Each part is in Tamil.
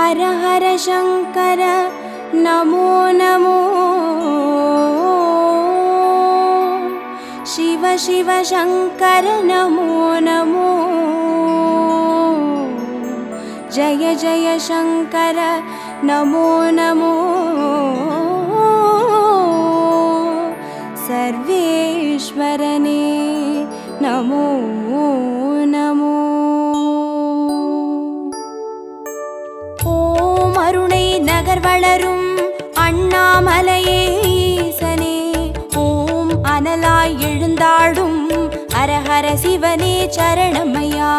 हर हर शंकर नमो नमो शिव शिव शंकर नमो नमो जय जय शंकर नमो नमो सर्वेश्वरने नमो नमो ओम अरुणै नगर वளரும் அண்ணாமலையே ஈசனே ஓம் அனலாய் எழுந்தாடும் ஹர ஹர சிவனே சரணமையா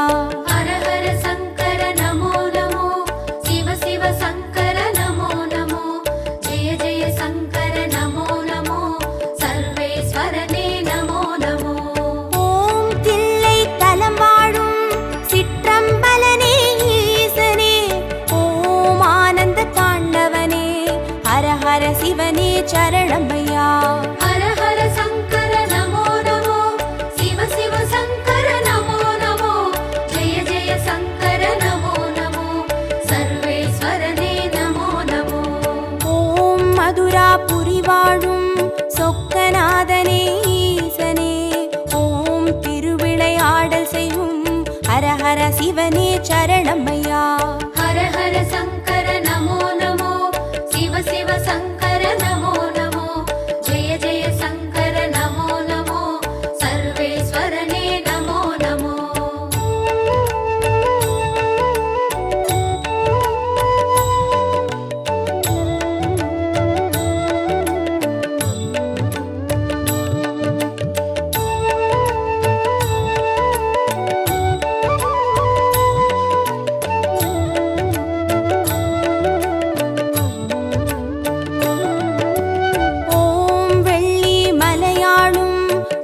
हर हर शंकर नमो नमो शिव शिव शंकर नमो नमो जय जय शंकर नमो नमो सर्वेश्वरने नमो नमो ஓம் தில்லை தலம் வாழும் சிற்றம்பலனே ஈசனே ஓம் ஆனந்த தாண்டவனே ஹர ஹர சிவனே சரணமையா हर हर शंकर नमो नमो शिव शिव शंकर नमो नमो जय जय शंकर नमो नमो सर्वेश्वरने नमो नमो ஓம் மதுராபுரி வாழும் சொக்கநாதனே ஈசனே ஓம் திருவிளையாடல் செய்யும் ஹர ஹர சிவனே சரணமையா हर हर शंकर नमो नमो शिव शिव शंकर नमो नमो जय जय शंकर नमो नमो सर्वेश्वरने नमो नमो ஓம் வெள்ளி மலையாளும்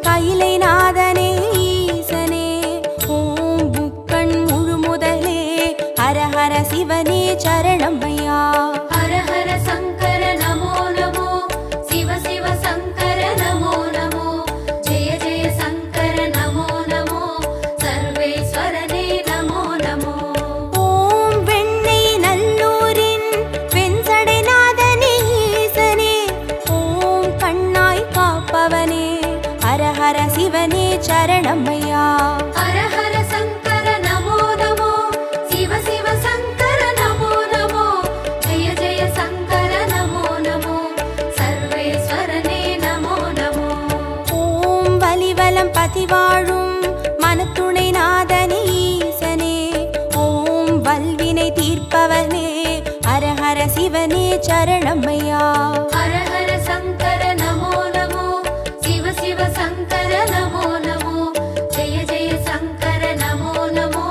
கைலைநாதனே ஈசனே ஓம் புக்கண் முழுமுதலே ஹர ஹர சிவனே சரணமையா हर हर शंकर नमो नमो शिव शिव शंकर नमो नमो जय जय शंकर नमो नमो सर्वेश्वरने नमो नमो ஓம் வெண்ணை நல்லூரின் வெண்சடைநாதனே ஈசனே ஓம் கண்ணாய் காப்பவனே ஹர ஹர சிவனே சரணமையா हर हर शंकर नमो नमो शिव शिव शंकर नमो नमो जय जय शंकर नमो नमो सर्वेश्वरने नमो नमो ஓம் வலிவலம் பதிவாழும் மனத்துணை நாதனே ஈசனே ஓம் வல்வினை தீர்ப்பவனே ஹர ஹர சிவனே சரணமையா हर हर शंकर नमो नमो शिव शिव शंकर नमो नमो जय जय शंकर नमो नमो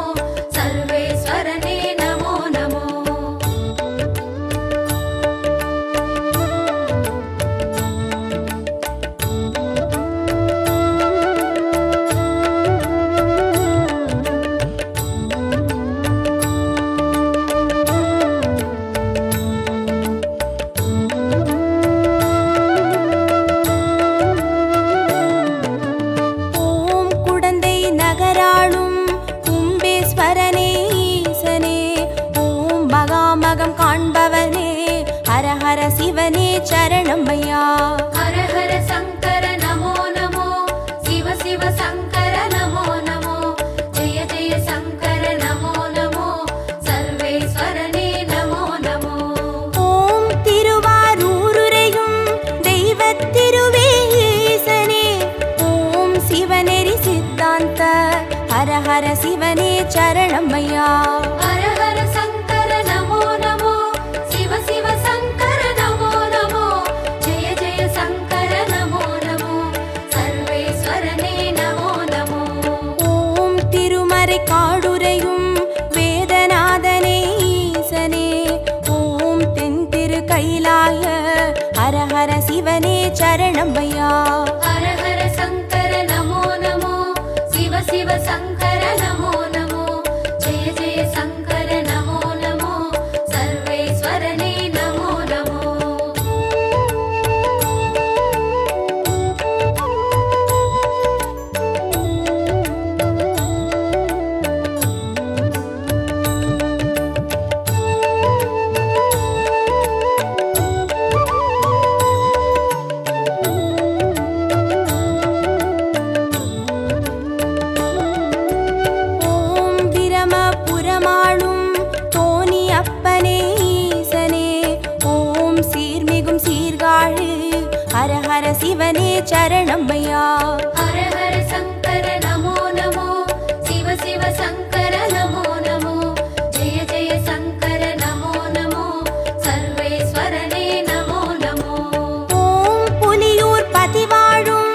सर्वेश्वरने नमो नमो ஓம் குடந்தை நகராளும் கும்பேஸ்வரனே ஈசனே ஓம் மகாமகம் காண்பவனே ஹர ஹர சிவனே சரணமையா हर हर शंकर नमो नमो शिव शिव शंकर नमो नमो जय जय शंकर नमो नमो सर्वेश्वरने नमो नमो ஓம் திருவாரூருரையும் தெய்வத் திருவே ஈசனே ஓம் சிவநெறி சித்தாந்த ஹர ஹர சிவனே சரணமையா हर हर शंकर नमो नमो शिव शिव शंकर नमो नमो जय जय शंकर नमो नमो सर्वेश्वरने नमो नमो ஓம் திருமறை காடுரையும் வேதநாதனே ஈசனே ஓம் தென் திரு கைலாய ஹர ஹர சிவனே சரணமையா हर हर शंकर नमो नमो शिव शिव शंकर नमो नमो जय जय शंकर नमो சரணமையா. ஹர ஹர சங்கர நமோ நமோ, சிவ சிவ சங்கர நமோ நமோ, ஜெய ஜெய சங்கர நமோ நமோ, சர்வேஸ்வரனே நமோ நமோ. ஓம் புலியூர் பதிவாழும்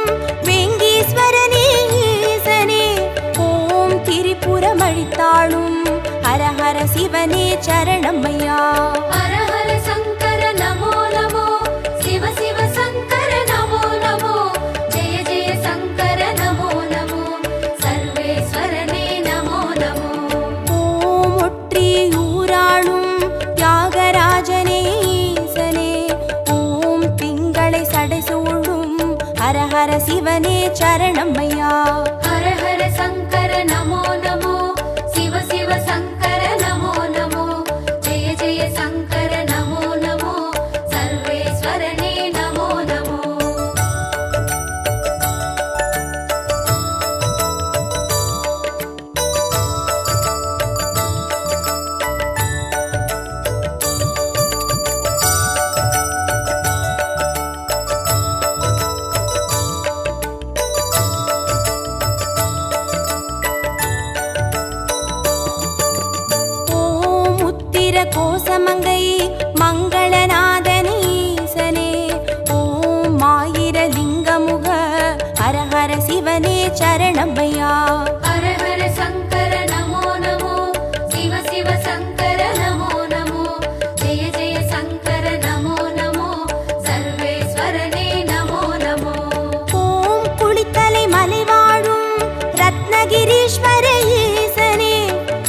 வேங்கீஸ்வரனே ஈசனே, ஓம் திரிபுரம் அழித்தாளும் ஹர ஹர சிவனே சரணமையா. ஹர ஹர சங்கர நமோ நமோ, சிவ சிவ சங்கர நமோ நமோ, ஜெய ஜெய சங்கர நமோ நமோ, சர்வேஸ்வரனே நமோ நமோ. ஓம் ஒற்றியூராளும் தியாகராஜனே ஈசனே, ஓம் திங்களை சடைசூழும் ஹர ஹர சிவனே சரணமையா. ஹர ஹர சங்கர நமோ நமோ, சிவ சிவ சங்கர நமோ நமோ, ஜெய ஜெய சங்கர நமோ நமோ, சர்வேஸ்வரனே நமோ நமோ. ஓம் உத்திர கோசமங்கை மங்களநாதனே ஈசனே, ஓம் ஆயிரலிங்கமுக ஹர ஹர சிவனே சரணமையா. ஹர ஹர சங்கர நமோ நமோ, சிவ சிவ சங்கர நமோ நமோ, ஜெய ஜெய சங்கர நமோ நமோ, சர்வேஸ்வரனே நமோ நமோ. ஓம் குளித்தலை மலை வாழும் ரத்னகிரீஸ்வர ஈசனே,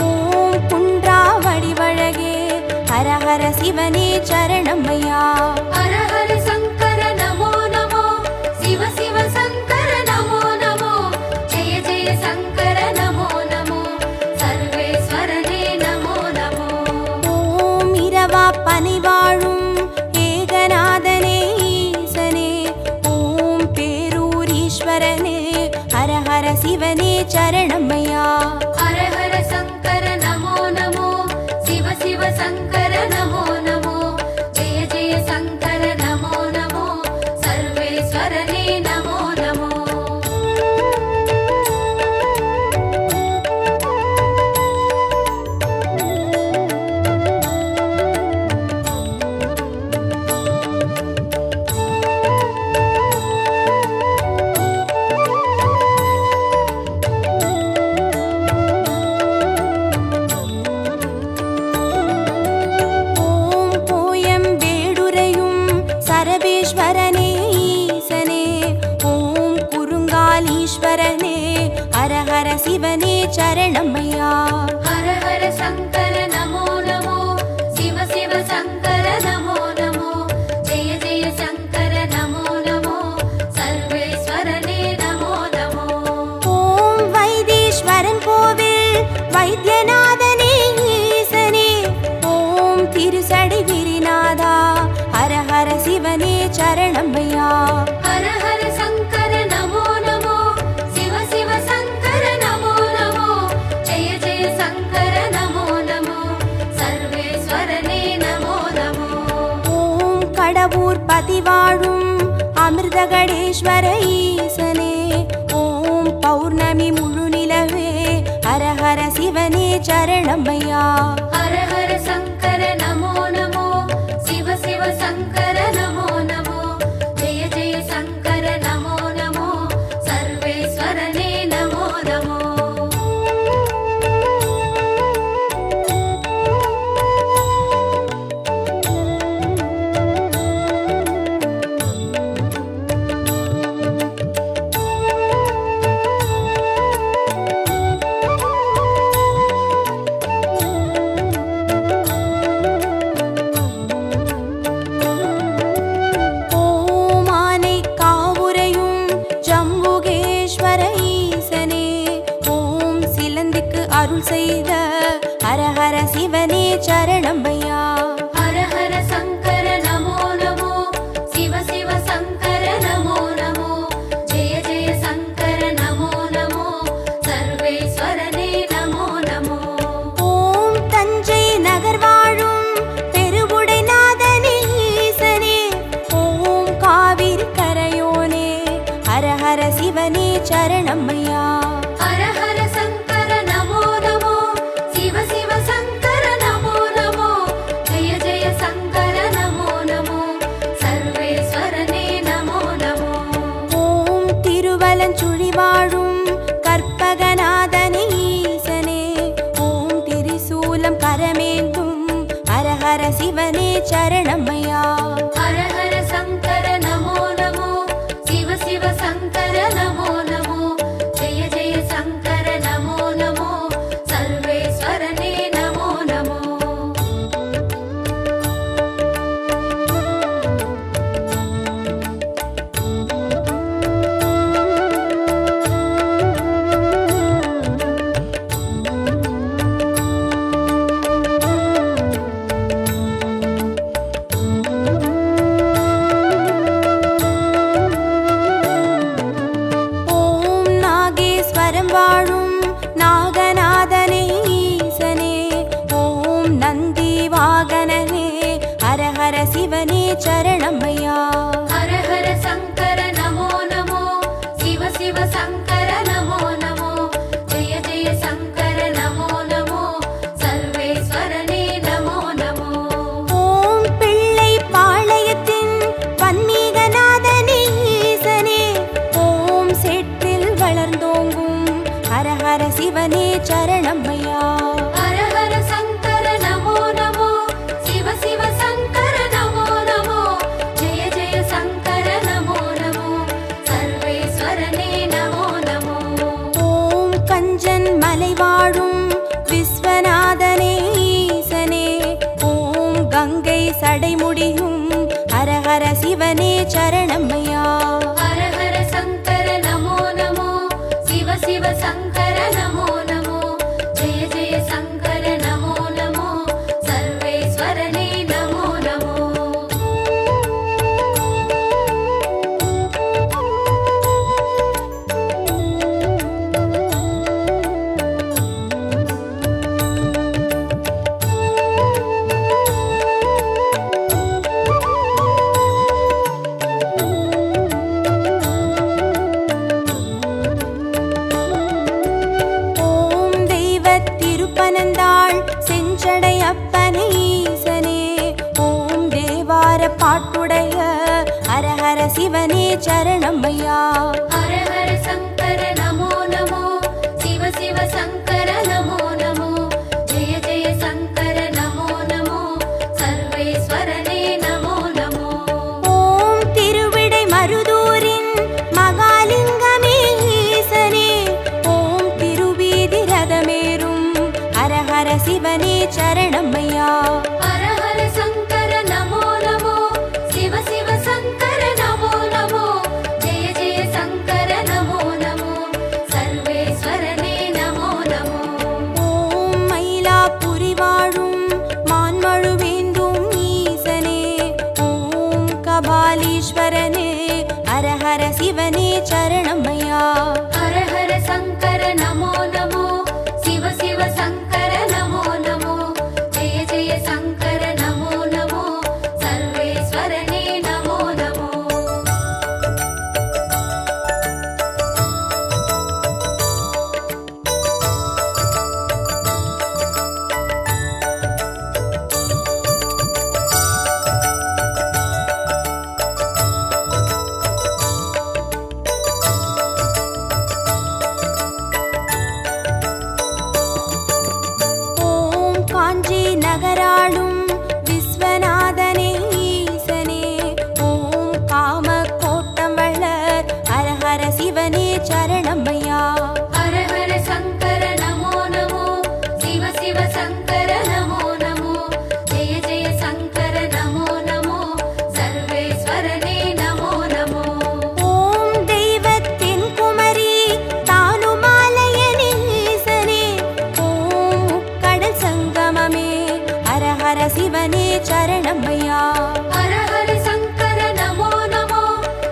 ஓம் குன்றா வடிவழகே ஹர ஹர சிவனே சரணமையா. ஹர ஹர சங்கர நமோ நமோ, சிவ சிவ சங்கர நமோ நமோ, ஜெய ஜெய சங்கர நமோ நமோ, சர்வேஸ்வரனே நமோ நமோ. ஓம் இரவா பனி வாழும் ஏகநாதனே ஈசனே, ஓம் பேரூரீஸ்வரனே ஹர ஹர சிவனே சரணமையா. ஹர ஹர சங்கர நமோ நமோ, சிவ சிவ சங்கர நமோ நமோ, ஜெய ஜெய சங்கர நமோ நமோ, சர்வேஸ்வரனே நமோ நமோ. ஓம் கோயம்பேடுரையும் சரபேஸ்வரனே ஈசனே, ஓம் குறுங்காலீஸ்வரனே ஹர ஹர சிவனே சரணமையா. ஹர ஹர சங்கர நமோ நமோ, சிவ சிவ சங்கர நமோ நமோ, ஜெய ஜெய சங்கர நமோ நமோ, சர்வேஸ்வரனே நமோ நமோ. ஓம் வைத்தீஸ்வரன் கோவில் வைத்தியநாதனே ஈசனே, ஓம் திருசடை கிரிநாதா ஹர ஹர சிவனே சரணமையா. ஹர ஹர சங்கர நமோ நமோ, சிவ சிவ சங்கர நமோ நமோ, ஜெய ஜெய சங்கர நமோ நமோ, சர்வேஸ்வரனே நமோ நமோ. ஓம் கடவுர் பதிவாழும் அமிர்தகடேஸ்வர ஈசனே, ஓம் பௌர்ணமி முழு நிலவே ஹர ஹர சிவனே சரணமையா. ஹர ஹர சங்கர நமோ நமோ, சிவ சிவ சங்கர நமோ நமோ, ஜெய ஜெய சங்கர நமோ நமோ, சர்வேஸ்வரனே நமோ நமோ. ஓம் ஆனை காவுரையும் ஜம்புகேஸ்வர ஈசனே, ஓம் சிலந்திக்கு அருள் செய்த ஹர ஹர சிவனே சரணமையா. ஹர ஹர சங்கர நமோ நமோ, சிவ சிவ சங்கர நமோ நமோ, ஜெய ஜெய சங்கர நமோ நமோ, சர்வேஸ்வரனே நமோ நமோ. ஓம் தஞ்சை நகர் வாழும் பெருவுடைநாதனே ஈசனே, ஓம் காவிரி கரையோனே ஹர சிவனே சரணமையா. ஹர ஹர சங்கர நமோ நமோ, சிவ சிவ சங்கர நமோ நமோ, ஜெய ஜெய சங்கர நமோ நமோ, சர்வேஸ்வரனே நமோ நமோ. வாழும் நாகநாதனே ஈசனே, ஓம் நந்தி வாகனனே, ஹர ஹர சிவனே சரணமையா. ஹர ஹர சங்கர நமோ நமோ, சிவ சிவ சங்கர நமோ நமோ, ஜெய ஜெய சங்கர நமோ நமோ, சர்வேஸ்வரனே நமோ நமோ. ஓம் பிள்ளை பாளையத்தின் பன்மீகநாதனே ஈசனே, ஓம் செட்டில் வளர்ந்தோங்கும் ஹர ஹர சிவனே சரணமையா. ஹர ஹர சங்கர நமோ நமோ, சிவ சிவ சங்கர நமோ நமோ, ஜெய ஜெய சங்கர நமோ நமோ, சர்வேஸ்வரனே நமோ நமோ. ஓம் கஞ்சன் மலை வாழும் விஸ்வநாதனே ஈசனே, ஓம் கங்கை சடைமுடியும் ஹர ஹர சிவனே சரணமையா. ஹர ஹர சங்கர நமோ நமோ, சிவ சிவ சங்கர நமோ நமோ, ஜெய ஜெய சங்கர நமோ நமோ, சர்வேஸ்வரனே நமோ நமோ. ஓம் தெய்வத் திருப்பனந்தாள் செஞ்சடை அப்பனே ஈசனே, ஓம் தேவார பாட்டுடைய ஹர ஹர சிவனே சரணமையா. ஹர ஹர சங்கர நமோ நமோ, சிவ சிவ சங்கர நமோ நமோ, ஜெய ஜெய சங்கர நமோ நமோ, சர்வேஸ்வரனே நமோ நமோ. ஓம் திருவிடை மருதூரின் மகாலிங்கமே ஈசனே, ஓம் திருவீதி ரதமேறும் ஹர ஹர சிவனே சரணமையா. ஹர ஹர சங்கர நமோ நமோ, சிவ சிவ சங்கர நமோ நமோ, ஜெய ஜெய சங்கர நமோ நமோ, சர்வேஸ்வரனே நமோ நமோ. ஓம் மயிலாப்புரி வாழும் மான்மழுவேந்தும் ஈசனே, ஓம் கபாலீஸ்வரனே, ஹர ஹர சிவனே சரணமையா. ஹர ஹர சங்கர நமோ நமோ, சிவ சிவ சங்கர நமோ நமோ, ஜெய ஜெய சங்கர நமோ நமோ, சர்வேஸ்வரனே நமோ நமோ. ஓம் காஞ்சி நகராளும் விஸ்வநாதனே ஈசனே, ஓம் காம கோட்டம் வளர் ஹர ஹர சிவனே சரணமையா. ஹர ஹர சங்கர நமோ நமோ, சிவ சிவ சங்கர நமோ நமோ, ஜெய ஜெய சங்கர நமோ நமோ, சர்வேஸ்வரனே நமோ நமோ. ஓம் தெய்வத்தின் குமரி தானுமாலயனே ஈசனே, ஓம் முக்கடல் சங்கமமே ஹர ஹர சிவனே சரணமையா. ஹர ஹர சங்கர நமோ நமோ,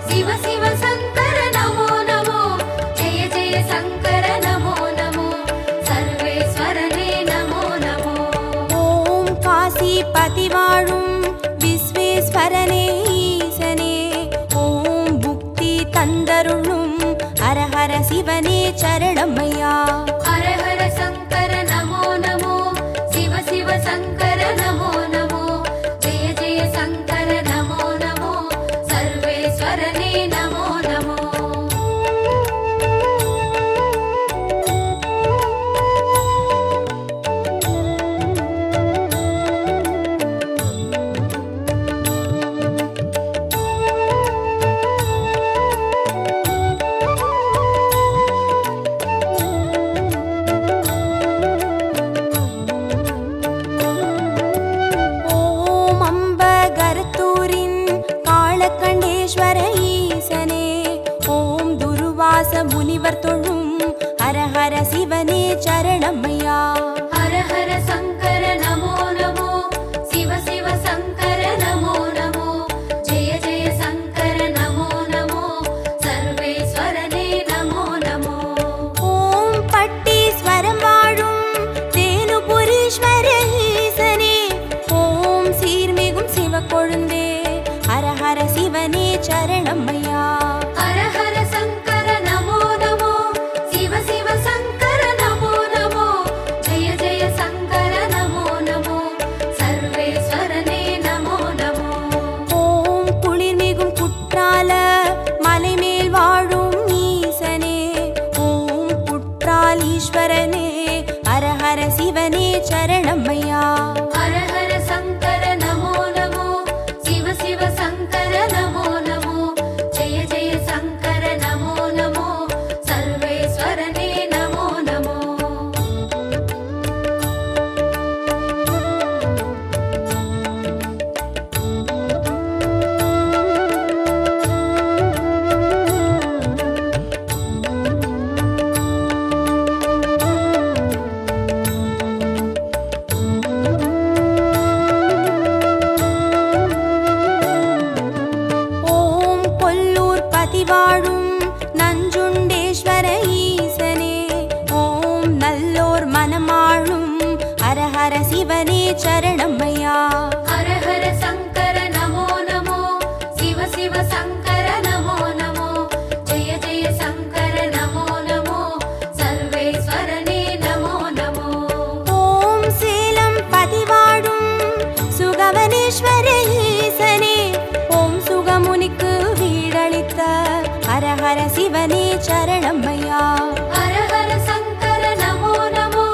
சிவ சிவ சங்கர நமோ நமோ, ஜெய ஜெய சங்கர நமோ நமோ, சர்வேஸ்வரனே நமோ நமோ. ஓம் காசிபதி வாழும் விஸ்வேஸ்வரனே ஈசனே, ஓம் புக்தி தந்தருளும் ஹர ஹர சிவனே சரணமையா. ஹர ஹர சங்கர நமோ நமோ, சிவ சிவ சங்கர நமோ நமோ, ஜெய ஜெய சங்கர நமோ நமோ, சர்வேஸ்வரனே நமோ நமோ. சரணமையா. ஹர ஹர சங்கர நமோ நமோ, சிவ சிவ சங்கர நமோ நமோ, ஜெய ஜெய சங்கர நமோ நமோ, சர்வேஸ்வரனே நமோ நமோ. ஓம் பட்டீஸ்வரம் வாழும் தேனுபுரீஸ்வர ஈசனே, ஓம் சீர்மிகும் சிவக்கொழுந்தே, ஹர ஹர சிவனே சரணமையா. ஹர ஹர சங்கர நமோ நமோ, சிவ சிவ சங்கர நமோ நமோ, ஜெய ஜெய சங்கர நமோ நமோ, சர்வேஸ்வரனே நமோ நமோ. ஓம் குளிர்மிகும் குற்றால மலைமேல் வாழும் ஈசனே, ஓம் குற்றாலீஸ்வரனே, ஹர ஹர சிவனே சரணமையா. ஹர ஹர சங்கர நமோ நமோ, சிவ சிவ சங்கர நமோ நமோ, ஜெய ஜெய சங்கர நமோ நமோ, சர்வேஸ்வரனே நமோ நமோ. ஓம் கொல்லூர் பதிவாழும் நஞ்சுண்டேஸ்வர ஈசனே, ஓம் நல்லோர் மனமாளும் ஹர ஹர சிவனே சரணமையா. ஹர ஹர சங்கர நமோ நமோ, சிவ சிவ சங்கர நமோ நமோ, ஜெய ஜெய சங்கர நமோ நமோ, சர்வேஸ்வரனே நமோ நமோ. ஓம் சேலம் பதிவாழும் சுகவனேஸ்வர ஈசனே, ஓம் சுகமுனிக்கு வீடளித்த ஹர ஹர சிவனே சரணமையா. ஹர ஹர சங்கர நமோ நமோ,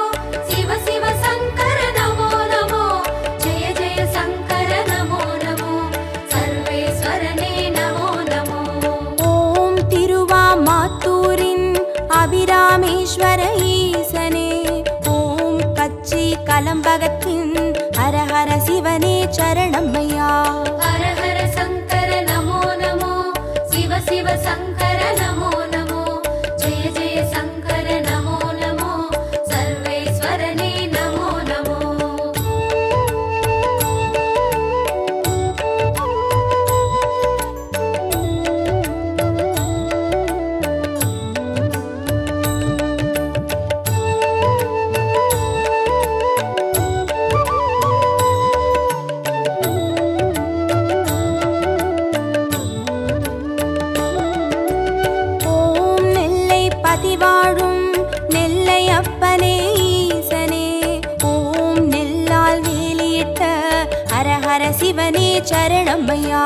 சிவ சிவ சங்கர நமோ நமோ, ஜெய ஜெய சங்கர நமோ நமோ, சர்வேஸ்வரனே நமோ நமோ. ஓம் திருவாமாத்தூரின் அபிராமேஸ்வர ஈசனே, ஓம் கச்சி கலம்பகத்தின் ஹர ஹர சிவனே சரணமையா. ஹர ஹர சங்கர நமோ நமோ, சிவ சிவ சங்கர நமோ நமோ, ஜெய ஜெய சங்கர நமோ நமோ, சர்வேஸ்வரனே நமோ நமோ. ஓம் நெல்லை பதிவாழும் நெல்லை அப்பனே ஈசனே, ஓம் நெல்லால் வேலியிட்ட ஹர ஹர சிவனே சரணமையா.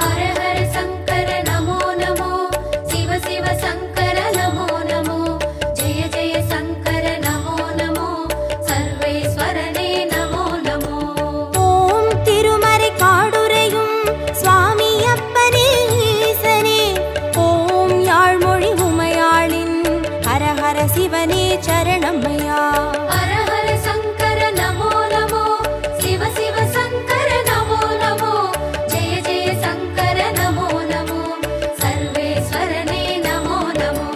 ஹர ஹர சங்கர நமோ நமோ, சிவ சிவ சங்கர நமோ நமோ, ஜெய ஜெய சங்கர நமோ நமோ, சர்வேஸ்வரனே நமோ நமோ. ஓம் திருமறை காடுரையும் சுவாமி அப்பனே ஈசனே, ஓம் யாழ்மொழி உமையாளின் ஹர ஹர சிவனே சரணமையா. ஹர ஹர சங்கர நமோ நமோ, சிவ சிவ சங்கர நமோ நமோ, ஜெய ஜெய சங்கர நமோ நமோ, சர்வேஸ்வரனே நமோ நமோ.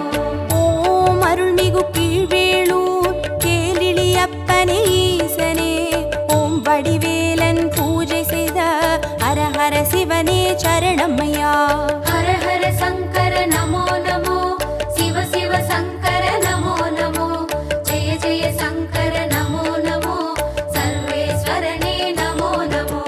ஓம் அருள்மிகு கீழ்வேளூர் கேளிழி அப்பனே ஈசனே, ஓம் வடிவேலன் பூஜை செய்த ஹர ஹர சிவனே சரணமையா. ஹர ஹர சங்கர நமோ நமோ, சிவ சிவ சங்கர நமோ நமோ, ஜெய ஜெய சங்கர நமோ நமோ, சர்வேஸ்வரனே நமோ நமோ.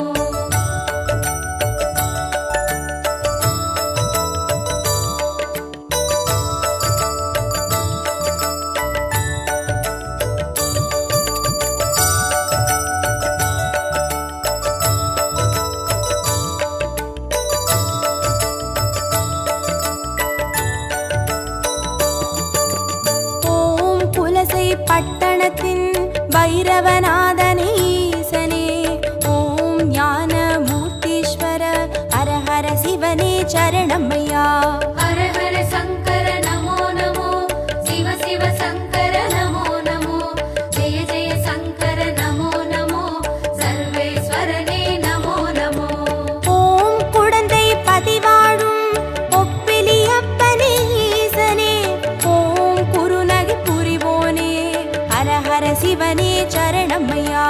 சரணமையா.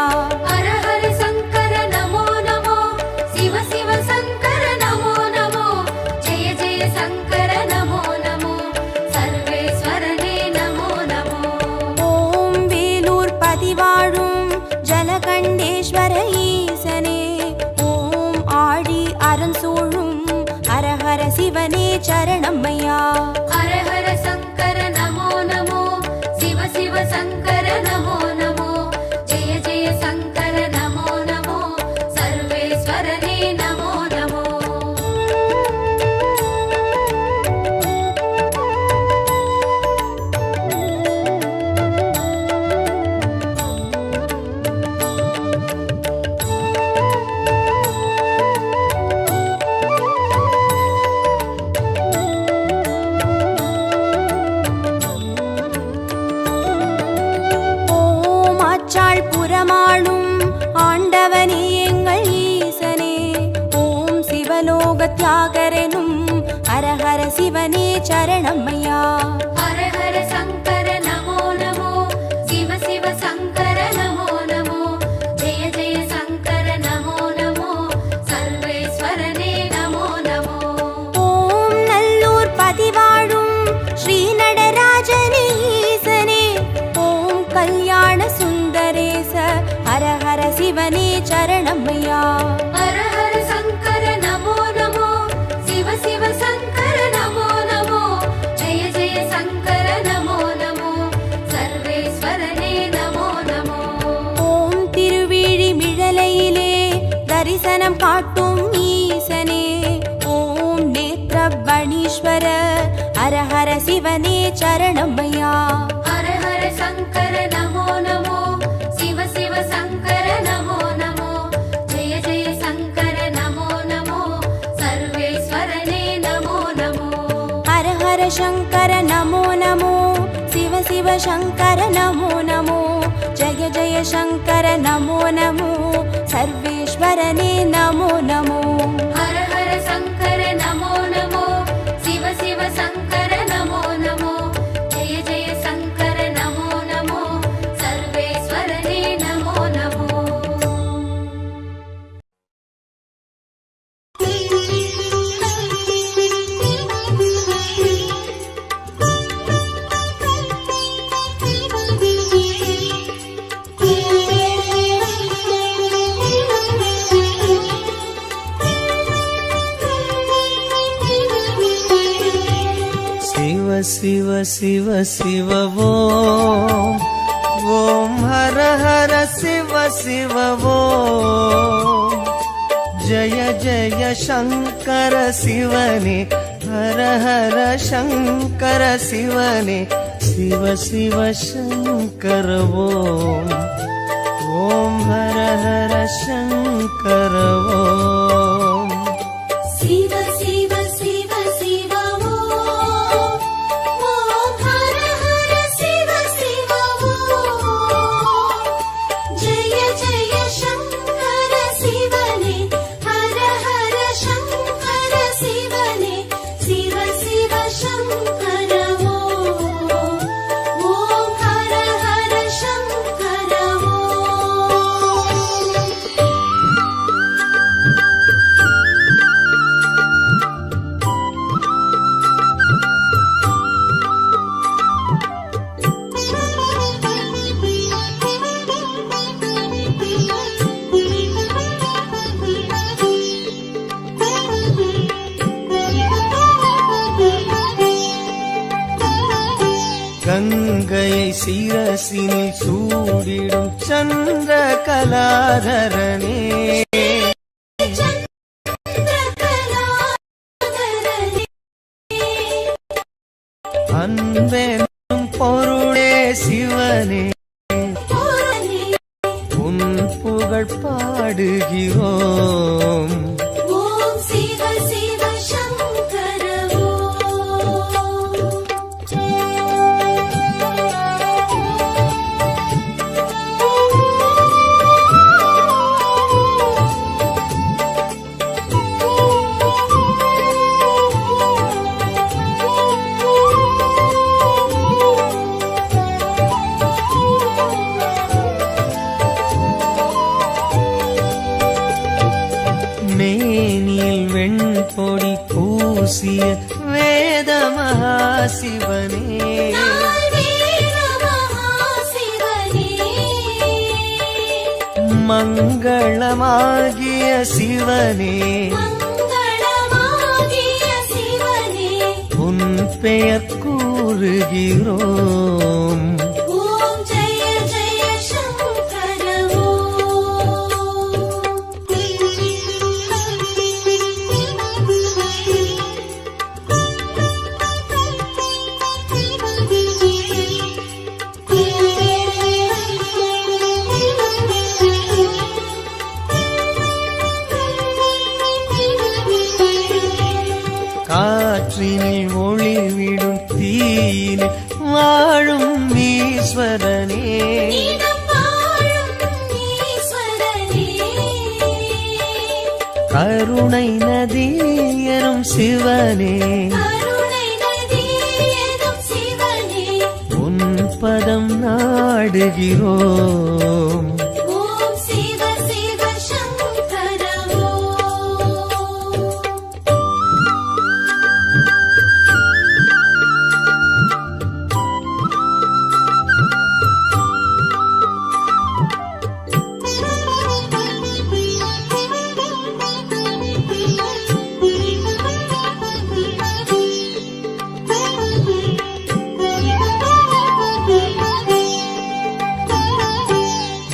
ஹர ஹர சங்கர நமோ நமோ, சிவ சிவ சங்கர நமோ நமோ, ஜெய ஜெய சங்கர நமோ நமோ, சர்வேஸ்வரனே நமோ நமோ. ஓம் வேலூர் பதிவாழும் ஜலகண்டேஸ்வர ஈசனே, ஓம் ஆடி அரண் சூழும் ஹர ஹர சிவனே சரணமையா. ஹர ஹர சங்கர நமோ நமோ, சிவ சிவ சங்கர நமோ நமோ, ஜெய ஜெய சங்கர நமோ நமோ, சர்வேஸ்வரனே நமோ நமோ. ஓம் ஆச்சாள் புறமாளும் ஆண்டவனே எங்கள் ஈசனே, ஓம் சிவலோக தியாகரெனும் ஹர ஹர சிவனே சரணமையா. ஹர ஹர சங்கர நமோ நமோ, சிவ சிவ சங்கர நமோ நமோ, ஜெய ஜெய சங்கர நமோ நமோ, சர்வேஸ்வரனே நமோ நமோ. ஓம் நல்லூர் பதிவாழும் ஸ்ரீ நடராஜனே ஈசனே, ஓம் கல்யாண சுந்தரேச ஹர ஹர சிவனே சரணமையா. ஹர ஹர சங்கர நமோ நமோ, சிவ சிவ சங்கர நமோ நமோ, ஜெய ஜெய சங்கர நமோ நமோ, சர்வேஸ்வரனே நமோ நமோ. ஓம் திருவிழிமிழலையிலே தரிசனம் காட்டும் ஈசனே, ஓம் நேத்ரவணீஸ்வர ஹர ஹர சிவனே சரணமையா. ஹர ஹர சங்கர நமோ நமோ, சிவ சிவ சங்கர நமோ நமோ, ஜெய ஜெய சங்கர நமோ நமோ, சர்வேஸ்வரனே நமோ நமோ. ஹர ஹர சங்கர நமோ நமோ, சிவ சிவ சங்கர நமோ நமோ, ஜெய ஜெய சங்கர நமோ நமோ, சர்வேஸ்வரனே நமோ நமோ. ஹர ஹர சங்கர நமோ நமோ, சிவ சிவ சங்கர நமோ நமோ, ஜெய ஜெய சங்கர நமோ நமோ, சர்வேஸ்வரனே நமோ நமோ. शिव शिव शिव ओम ओम हर हर शिव शिव ओम जय जय शंकर शिवने हर हर शंकर शिवने शिव शिव शंकर ओम ओम हर हर शंकर ओम शिव शिव शिव शिव ओम, ओम हर हर शिव शिव ओम, जय जय शंकर शिवने हर हर शंकर शिवने शिव शिव शंकर ओम, ओम हर हर शंकर ओम. கங்கையை சிரசினில் சூடிடும் சந்திர கலாதரனே அன்பெனும் பொருளே சிவனே உன் புகழ் பாடுகிறோம் ஓம் சிவ சிவ சங்கர ஓம். பூசிய வேத மகாசிவனே மங்களமாகிய சிவனே உன் பெயர் கூறுகிறோம். காற்றினில் ஒளிவிடும் தீயினில் வாழும் ஈஸ்வரனே கருணை நதி எனும் சிவனே உன் பதம் நாடுகிறோம்.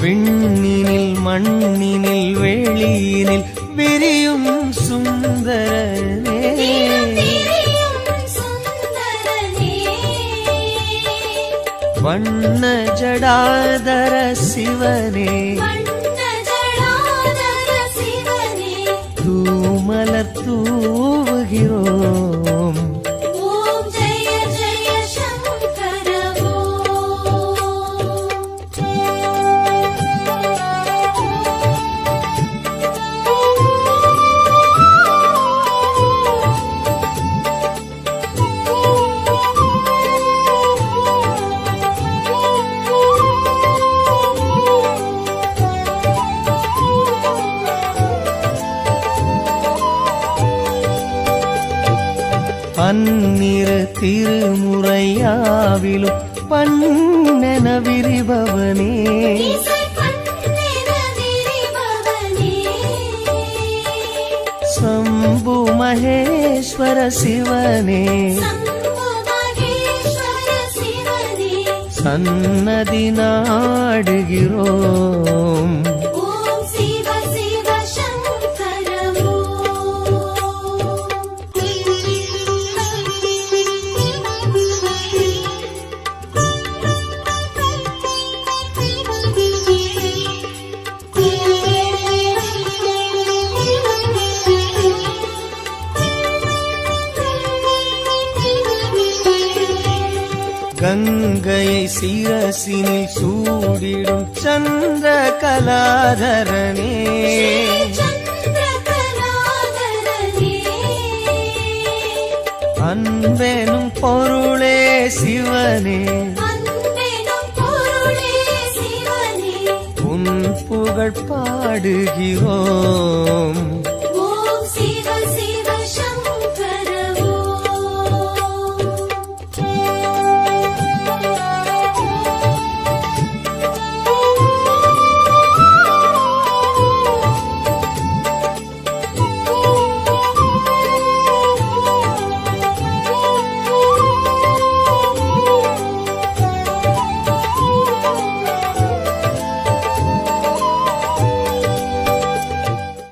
விண்ணினில் மண்ணினில் வெளியினில் விரியும் சுந்தரனே வண்ண ஜடாதர சிவனே தூமலர் தூவுகிறோம். பன்னிரு திருமுறையாவிலும் பண்ணென விரிபவனே சம்பு மகேஸ்வர சிவனே சன்னதி நாடுகிறோம். கங்கையை சிரசினில் சூடிடும் சந்திர கலாதரனே அன்பெனும் பொருளே சிவனே உன் புகழ் பாடுகிறோம்.